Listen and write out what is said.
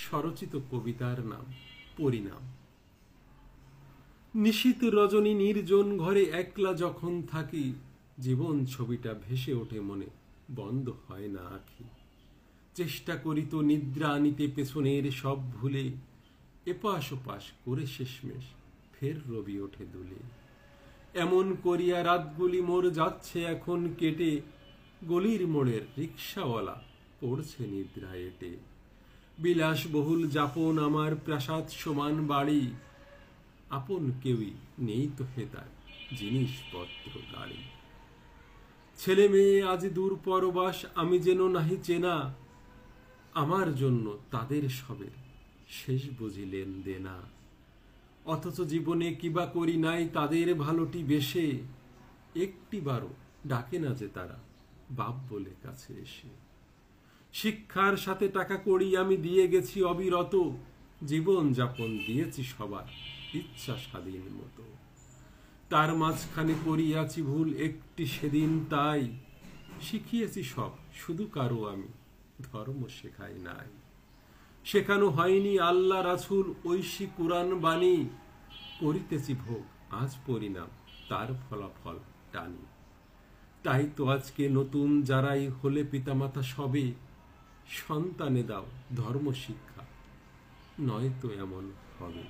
স্বরচিত কবিতার নাম পরিণাম। নিশীথ রজনী নির্জন ঘরে একলা যখন থাকি, জীবন ছবিটা ভেসে ওঠে মনে, বন্ধ হয় না আঁখি। চেষ্টা করি তো নিদ্রা আনিতে পেছনের সব ভুলে, এপাশ ওপাশ করে শেষমেশ ফের রবি ওঠে দুলে। এমন করিয়া রাতগুলি মোর যাচ্ছে এখন কেটে, গলির মোড়ের রিকশাওয়ালা পড়ছে নিদ্রা এটে। বিলাসবহুল যাপন আমার প্রাসাদ সমান বাড়ি, আপন কেউই নেই তো হেতার জিনিসপত্র গাড়ি। ছেলে মেয়ে আজ দূর পরবাস আমি যেন নাহি চেনা, আমার জন্য তাদের সবের শেষ বুঝিলেন দেনা। অথচ জীবনে কিবা করি নাই তাদের ভালোটি বেশে, একটিবারও ডাকে না যে তারা বাপ বলে কাছে এসে। শিক্ষার সাথে টাকা কড়ি আমি দিয়ে গেছি অবিরত, জীবন যাপন দিয়েছি সবার ইচ্ছা স্বাধীন মতো। তার মাঝখানে করিয়াছি ভুল একটি সেদিন, তাই শিখিয়েছি সব শুধু কারো আমি ধর্ম শেখাই নাই। শেখানো হয়নি আল্লাহ রাসূল ঐশী কুরআন বাণী, করিতেছি ভোগ আজ পরিণাম তার ফলাফল টানি। তাই তো আজকে নতুন যারাই হলে পিতামাতা সবে, সন্তানে দাও ধর্ম শিক্ষা, নয়তো এমন হবে।